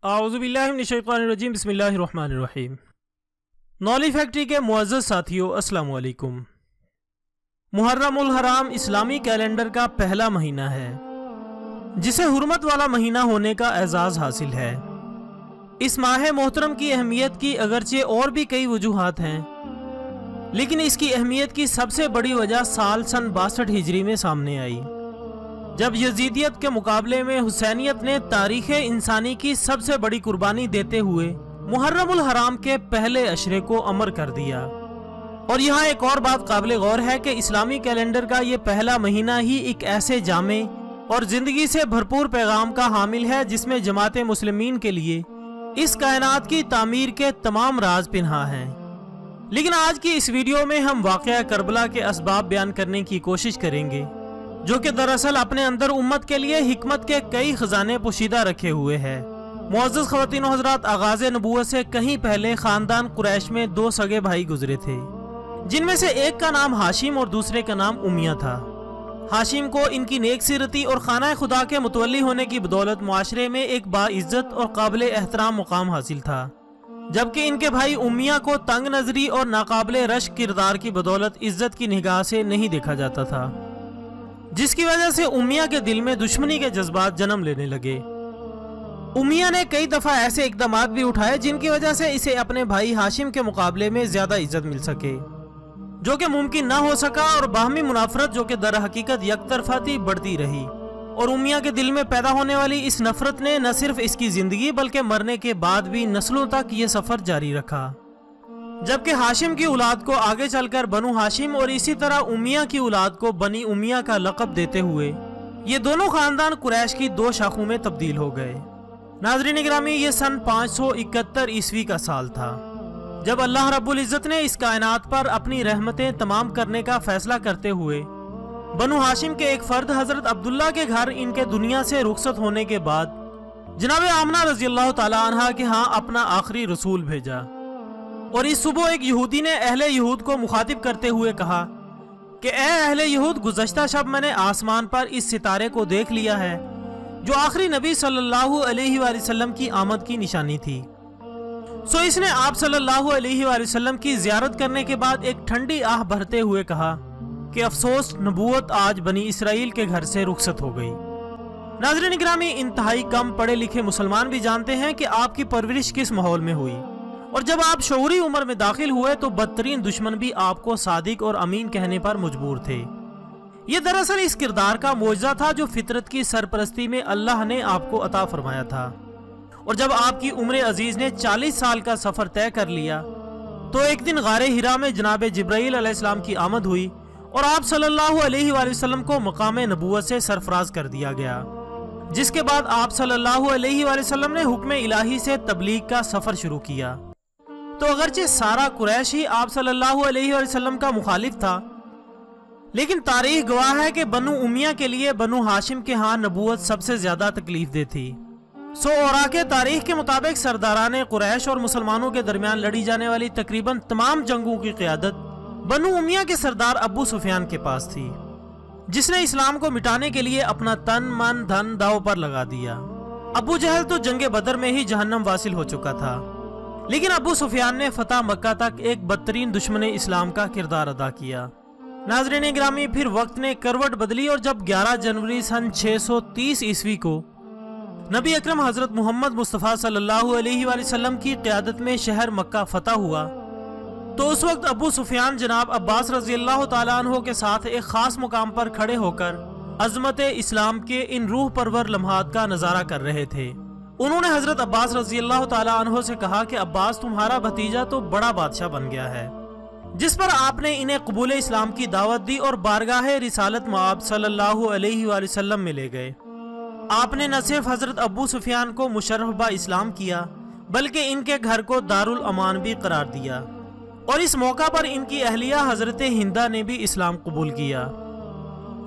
आऊज़ु बिल्लाहि मिनश शैतानिर रजीम बिस्मिल्लाहिर रहमानिर रहीम। नौली फैक्ट्री के मुअज़्ज़ज़ साथियों, अस्सलाम वालेकुम। मुहर्रमुल हराम इस्लामी कैलेंडर का पहला महीना है जिसे हुर्मत वाला महीना होने का एजाज़ हासिल है। इस माह मोहतरम की अहमियत की अगरचे और भी कई वजूहात हैं, लेकिन इसकी अहमियत की सबसे बड़ी वजह साल सन 62 हिजरी में सामने आई, जब यजीदियत के मुकाबले में हुसैनियत ने तारीख़ इंसानी की सबसे बड़ी कुर्बानी देते हुए मुहर्रमुल हराम के पहले अशरे को अमर कर दिया। और यहाँ एक और बात काबिल गौर है कि इस्लामी कैलेंडर का ये पहला महीना ही एक ऐसे जामे और ज़िंदगी से भरपूर पैगाम का हामिल है जिसमें जमात मुस्लिमीन के लिए इस कायनात की तामीर के तमाम राज पिन्हा हैं। लेकिन आज की इस वीडियो में हम वाक़या करबला के असबाब बयान करने की कोशिश करेंगे, जो कि दरअसल अपने अंदर उम्मत के लिए हिकमत के कई खजाने पोशीदा रखे हुए हैं। मुअज़्ज़ज़ ख़वातीन व हज़रात, आगाज़ नबूवत से कहीं पहले ख़ानदान कुरैश में दो सगे भाई गुजरे थे, जिनमें से एक का नाम हाशिम और दूसरे का नाम उमिया था। हाशिम को इनकी नेक सीरती और खाना खुदा के मुतवल्ली होने की बदौलत मुआशरे में एक बाइज्जत और काबिल एहतराम मुकाम हासिल था, जबकि इनके भाई उमिया को तंग नजरी और नाकाबिल रश्क किरदार की बदौलत इज्जत की निगाह से नहीं देखा जाता था, जिसकी वजह से उमिया के दिल में दुश्मनी के जज्बात जन्म लेने लगे। उमिया ने कई दफा ऐसे इकदामात भी उठाए जिनकी वजह से इसे अपने भाई हाशिम के मुकाबले में ज्यादा इज्जत मिल सके, जो कि मुमकिन ना हो सका, और बाहमी मुनाफरत जो कि दर हकीकत यकतरफा थी बढ़ती रही। और उमिया के दिल में पैदा होने वाली इस नफरत ने न सिर्फ इसकी जिंदगी बल्कि मरने के बाद भी नस्लों तक ये सफर जारी रखा, जबकि हाशिम की औलाद को आगे चलकर बनु हाशिम और इसी तरह उमिया की औलाद को बनी उमिया का लक़ब देते हुए ये दोनों खानदान कुरैश की दो शाखों में तब्दील हो गए। नाज़रीन गिरामी, ये सन 571 ईस्वी का साल था जब अल्लाह रब्बुल इज़्ज़त ने इस कायनात पर अपनी रहमतें तमाम करने का फैसला करते हुए बनु हाशिम के एक फर्द हजरत अब्दुल्ला के घर इनके दुनिया से रुखसत होने के बाद जनाब आमना रज़ी अल्लाह तआला अन्हा के यहाँ अपना आखिरी रसूल भेजा। और इस सुबह एक यहूदी ने अहले यहूद को मुखातिब करते हुए कहा कि ए अहले यहूद, गुज़श्ता शब मैंने आसमान पर इस सितारे को देख लिया है जो आखिरी नबी सल्लल्लाहु अलैहि वसल्लम की आमद की निशानी थी। सो इसने आप सल्लल्लाहु अलैहि वसल्लम की ज़ियारत करने के बाद एक ठंडी आह भरते हुए कहा कि अफसोस, नबूवत आज बनी इसराइल के घर से रुखसत हो गई। नाज़रीन गिरामी, इंतहाई कम पढ़े लिखे मुसलमान भी जानते हैं कि आपकी परवरिश किस माहौल में हुई, और जब आप शऊरी उम्र में दाखिल हुए तो बदतरीन दुश्मन भी आपको सादिक और अमीन कहने पर मजबूर थे। ये दरअसल इस किरदार का मोजज़ा था जो फितरत की सरपरस्ती में अल्लाह ने आपको अता फरमाया था। और जब आपकी उम्र अजीज ने 40 साल का सफर तय कर लिया तो एक दिन गारे हिरा में जनाब जिब्राइल अलैहिस्सलाम की आमद हुई और आप सल्लल्लाहु अलैहि वसल्लम को मकाम नबूवत से सरफराज कर दिया गया, जिसके बाद आप सल्लल्लाहु अलैहि वसल्लम ने हुक्म इलाही से तबलीग का सफर शुरू किया। तो अगरचे सारा कुरैश ही आप सल्लल्लाहु अलैहि वसल्लम का मुखालिफ था, लेकिन तारीख गवाह है कि बनु उमिया के लिए बनु हाशिम के यहाँ नबूवत सबसे ज्यादा तकलीफ दे थी। सो औराके तारीख के मुताबिक सरदारान कुरैश और मुसलमानों के दरमियान लड़ी जाने वाली तकरीबन तमाम जंगों की क़ियादत बनु उमिया के सरदार अबू सुफियान के पास थी, जिसने इस्लाम को मिटाने के लिए अपना तन मन धन दाव पर लगा दिया। अबू जहल तो जंगे बदर में ही जहन्नम वासिल हो चुका था, लेकिन अबू सुफियान ने फतह मक्का तक एक बदतरीन दुश्मन इस्लाम का किरदार अदा किया। नाज़रीन गिरामी, फिर वक्त ने करवट बदली और जब 11 जनवरी सन 630 ईस्वी को नबी अकरम हजरत मोहम्मद मुस्तफ़ा सल्लल्लाहु अलैहि वसल्लम की क़यादत में शहर मक्का फतह हुआ, तो उस वक्त अबू सुफियान जनाब अब्बास रज़ी अल्लाह तआला अन्हु के साथ एक ख़ास मुकाम पर खड़े होकर अज़मत इस्लाम के इन रूह परवर लम्हात का नज़ारा कर रहे थे। उन्होंने हजरत अब्बास रज़ी अल्लाह तआला अन्हु से कहा कि अब्बास, तुम्हारा भतीजा तो बड़ा बादशाह बन गया है। जिस पर आपने इन्हें कबूल इस्लाम की दावत दी और बारगाह रिसालत मआब सल्लल्लाहु अलैहि वसल्लम में ले गए। आपने न सिर्फ हजरत अबू सुफियान को मुशर्रफ बा इस्लाम किया बल्कि इनके घर को दारुल अमान भी करार दिया, और इस मौका पर इनकी अहलिया हजरत हिंदा ने भी इस्लाम कबूल किया।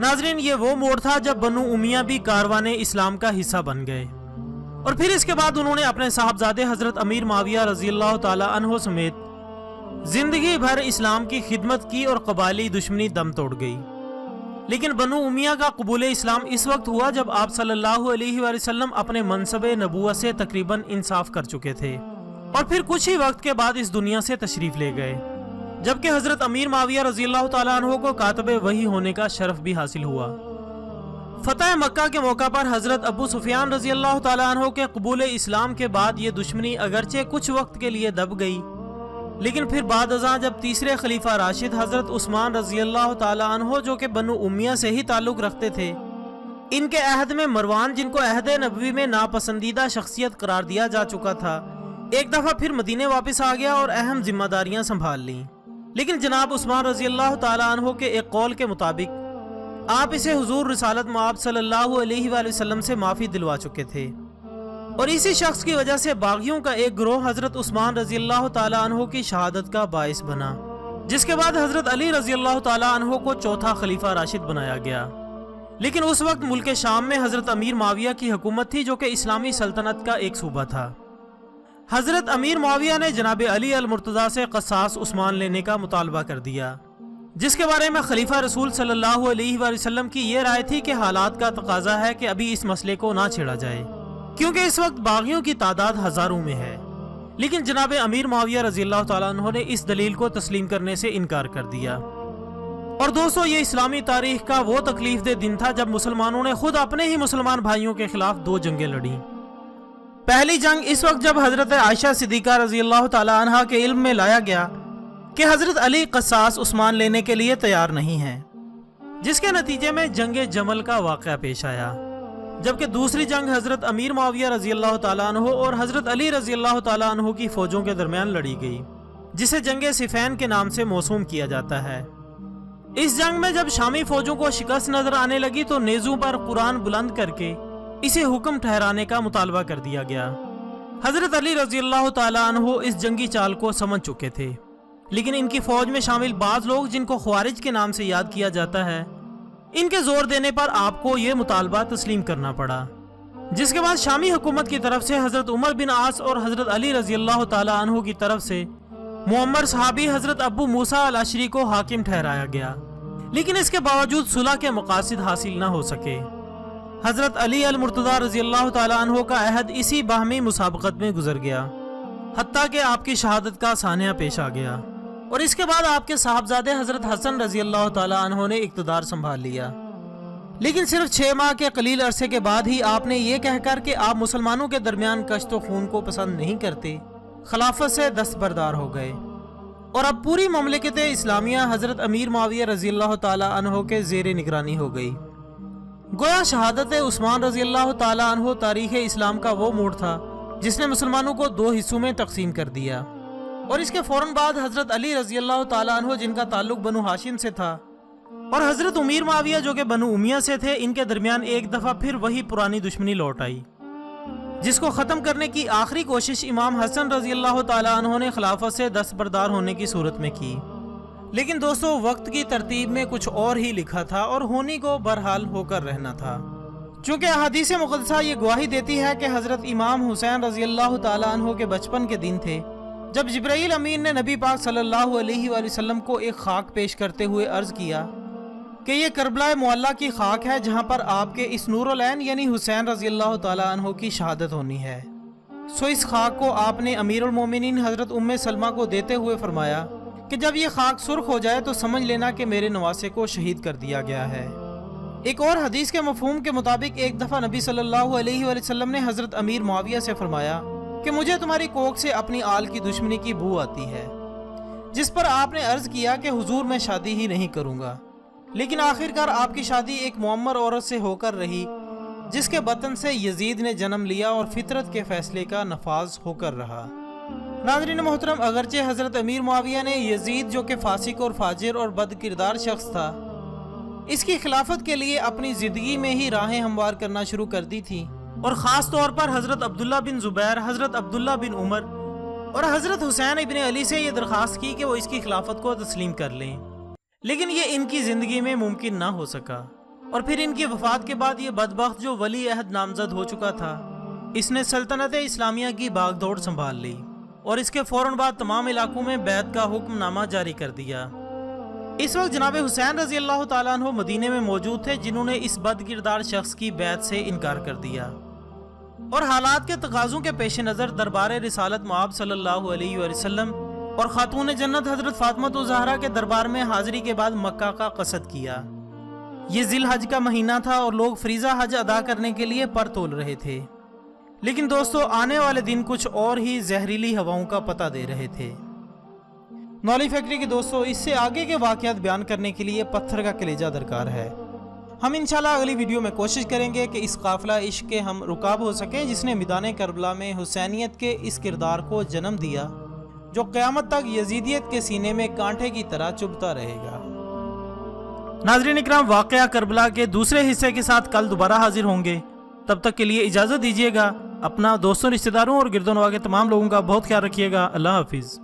नाजरीन, ये वो मोड़ था जब बनु उमिया भी कारवाने इस्लाम का हिस्सा बन गए, और फिर इसके बाद उन्होंने अपने साहबजादे हजरत अमीर माविया रज़ी अल्लाह तआला अन्हु समेत जिंदगी भर इस्लाम की खिदमत की और कबायली दुश्मनी दम तोड़ गई। لیکن بنو امیہ کا قبول اسلام اس وقت ہوا جب آپ صلی اللہ علیہ وآلہ وسلم اپنے منصب نبوت سے تقریباً انصاف کر چکے تھے اور پھر کچھ ہی وقت کے بعد اس دنیا سے تشریف لے گئے، جبکہ حضرت امیر معاویہ رضی اللہ تعالیٰ عنہ کو کاتب وحی ہونے کا شرف بھی حاصل ہوا۔ فتح مکہ کے موقع پر حضرت ابو سفیان رضی اللہ تعالیٰ عنہ کے قبول اسلام کے بعد یہ دشمنی اگرچہ کچھ وقت کے لیے دب گئی، لیکن پھر بعد ازاں جب تیسرے خلیفہ راشد حضرت عثمان رضی اللہ تعالیٰ عنہ جو کہ بنو امیہ سے ہی تعلق رکھتے تھے، ان کے عہد میں مروان جن کو عہد نبوی میں ناپسندیدہ شخصیت قرار دیا جا چکا تھا، ایک دفعہ پھر مدینے واپس آ گیا اور اہم ذمہ داریاں سنبھال لیں۔ لیکن جناب عثمان رضی اللہ تعالیٰ عنہ کے ایک قول کے مطابق آپ اسے حضور رسالت مآب صلی اللہ علیہ وآلہ وسلم سے معافی دلوا چکے تھے، اور اسی شخص کی وجہ سے باغیوں کا ایک گروہ حضرت عثمان رضی اللہ تعالیٰ عنہ کی شہادت کا باعث بنا، جس کے بعد حضرت علی رضی اللہ تعالیٰ عنہ کو چوتھا خلیفہ راشد بنایا گیا۔ لیکن اس وقت ملک شام میں حضرت امیر معاویہ کی حکومت تھی جو کہ اسلامی سلطنت کا ایک صوبہ تھا۔ حضرت امیر معاویہ نے جناب علی المرتضیٰ سے قصاص عثمان لینے کا مطالبہ کر دیا، جس کے بارے میں خلیفہ رسول صلی اللہ علیہ وآلہ وسلم کی یہ رائے تھی کہ حالات کا تقاضا ہے کہ ابھی اس مسئلے کو نہ چھیڑا جائے، کیونکہ اس وقت باغیوں کی تعداد ہزاروں میں ہے۔ لیکن جناب امیر معاویہ رضی اللہ تعالیٰ عنہ نے اس دلیل کو تسلیم کرنے سے انکار کر دیا۔ اور دوستو، یہ اسلامی تاریخ کا وہ تکلیف دہ دن تھا جب مسلمانوں نے خود اپنے ہی مسلمان بھائیوں کے خلاف دو جنگیں لڑیں۔ پہلی جنگ اس وقت جب حضرت عائشہ صدیقہ رضی اللہ تعالیٰ عنہ کے علم میں لایا گیا کہ حضرت علی قصاص عثمان لینے کے لیے تیار نہیں ہیں، جس کے نتیجے میں جنگ جمل کا واقعہ پیش آیا، جبکہ دوسری جنگ حضرت امیر معاویہ رضی اللہ تعالیٰ عنہ اور حضرت علی رضی اللہ تعالیٰ عنہ کی فوجوں کے درمیان لڑی گئی، جسے جنگ صفین کے نام سے موسوم کیا جاتا ہے۔ اس جنگ میں جب شامی فوجوں کو شکست نظر آنے لگی تو نیزوں پر قرآن بلند کر کے اسے حکم ٹھہرانے کا مطالبہ کر دیا گیا۔ حضرت علی رضی اللہ تعالیٰ عنہ اس جنگی چال کو سمجھ چکے تھے، لیکن ان کی فوج میں شامل بعض لوگ جن کو خوارج کے نام سے یاد کیا جاتا ہے، ان کے زور دینے پر آپ کو یہ مطالبہ تسلیم کرنا پڑا، جس کے بعد شامی حکومت کی طرف سے حضرت عمر بن عاص اور حضرت علی رضی اللہ تعالیٰ عنہ کی طرف سے معمر صحابی حضرت ابو موسیٰ الاشری کو حاکم ٹھہرایا گیا، لیکن اس کے باوجود صلح کے مقاصد حاصل نہ ہو سکے۔ حضرت علی المرتضیٰ رضی اللہ تعالیٰ عنہ کا عہد اسی باہمی مسابقت میں گزر گیا، حتیٰ کہ آپ کی شہادت کا سانحہ پیش آ گیا، اور اس کے بعد آپ کے صاحبزادے حضرت حسن رضی اللہ تعالیٰ عنہ نے اقتدار سنبھال لیا۔ لیکن صرف 6 ماہ کے قلیل عرصے کے بعد ہی آپ نے یہ کہہ کر کہ آپ مسلمانوں کے درمیان کشت و خون کو پسند نہیں کرتے، خلافت سے دستبردار ہو گئے، اور اب پوری مملکت اسلامیہ حضرت امیر معاویہ رضی اللہ تعالیٰ عنہ کے زیر نگرانی ہو گئی۔ گویا شہادت عثمان رضی اللہ تعالیٰ عنہ تاریخ اسلام کا وہ موڑ تھا جس نے مسلمانوں کو 2 حصوں میں تقسیم کر دیا، اور اس کے فوراً بعد حضرت علی رضی اللہ تعالیٰ عنہ جن کا تعلق بنو ہاشم سے تھا اور حضرت امیر معاویہ جو کہ بنو امیہ سے تھے، ان کے درمیان ایک دفعہ پھر وہی پرانی دشمنی لوٹ آئی، جس کو ختم کرنے کی آخری کوشش امام حسن رضی اللہ تعالیٰ عنہ نے خلافت سے دستبردار ہونے کی صورت میں کی۔ لیکن دوستو، وقت کی ترتیب میں کچھ اور ہی لکھا تھا اور ہونی کو برحال ہو کر رہنا تھا، چونکہ احادیث مقدسہ یہ گواہی دیتی ہے کہ حضرت امام حسین رضی اللہ تعالیٰ عنہ کے بچپن کے دن تھے جب جبرائیل امین نے نبی پاک صلی اللہ علیہ وآلہ وسلم کو ایک خاک پیش کرتے ہوئے عرض کیا کہ یہ کربلا معلیٰ کی خاک ہے جہاں پر آپ کے اس نور العین یعنی حسین رضی اللہ تعالیٰ عنہ کی شہادت ہونی ہے۔ سو اس خاک کو آپ نے امیر المومنین حضرت ام سلمہ کو دیتے ہوئے فرمایا کہ جب یہ خاک سرخ ہو جائے تو سمجھ لینا کہ میرے نواسے کو شہید کر دیا گیا ہے۔ ایک اور حدیث کے مفہوم کے مطابق ایک دفعہ نبی صلی اللہ علیہ وآلہ وسلم نے حضرت امیر معاویہ سے فرمایا کہ مجھے تمہاری کوکھ سے اپنی آل کی دشمنی کی بو آتی ہے، جس پر آپ نے عرض کیا کہ حضور میں شادی ہی نہیں کروں گا، لیکن آخرکار آپ کی شادی ایک معمر عورت سے ہو کر رہی جس کے بطن سے یزید نے جنم لیا اور فطرت کے فیصلے کا نفاذ ہو کر رہا۔ ناظرین محترم، اگرچہ حضرت امیر معاویہ نے یزید جو کہ فاسق اور فاجر اور بد کردار شخص تھا، اس کی خلافت کے لیے اپنی زندگی میں ہی راہیں ہموار کرنا شروع کر دی تھی، اور خاص طور پر حضرت عبداللہ بن زبیر، حضرت عبداللہ بن عمر اور حضرت حسین ابن علی سے یہ درخواست کی کہ وہ اس کی خلافت کو تسلیم کر لیں، لیکن یہ ان کی زندگی میں ممکن نہ ہو سکا، اور پھر ان کی وفات کے بعد یہ بدبخت جو ولی عہد نامزد ہو چکا تھا، اس نے سلطنت اسلامیہ کی باغ دوڑ سنبھال لی، اور اس کے فوراً بعد تمام علاقوں میں بیعت کا حکم نامہ جاری کر دیا۔ इस वक्त जनाब हुसैन रजी अल्लाह ताला अन्हो मदीने में मौजूद थे, जिन्होंने इस बदकिरदार शख्स की बैत से इनकार कर दिया और हालात के तकाज़ों के पेश नज़र दरबार रिसालत मुआब सल्लल्लाहु अलैहि वसल्लम और खातून जन्नत हज़रत फातिमा ज़हरा के दरबार में हाज़िरी के बाद मक्का का क़सद किया। ये ज़िल हज का महीना था और लोग फरीज़ा हज अदा करने के लिए पर तोल रहे थे। लेकिन दोस्तों, आने वाले दिन कुछ और ही जहरीली हवाओं का पता दे रहे थे। नॉलेज फैक्ट्री के दोस्तों, इससे आगे के वाक़यात बयान करने के लिए पत्थर का कलेजा दरकार है। हम इंशाल्लाह अगली वीडियो में कोशिश करेंगे कि इस काफ़िला इश्क के हम रुकाब हो सकें, जिसने मैदान करबला में हुसैनियत के इस किरदार को जन्म दिया, जो क़यामत तक यजीदियत के सीने में कांटे की तरह चुभता रहेगा। नाज़रीन इकराम, वाक़या करबला के दूसरे हिस्से के साथ कल दोबारा हाजिर होंगे। तब तक के लिए इजाज़त दीजिएगा। अपना, दोस्तों, रिश्तेदारों और गिरदोनवा के तमाम लोगों का बहुत ख्याल रखिएगा। अल्लाह हाफिज़।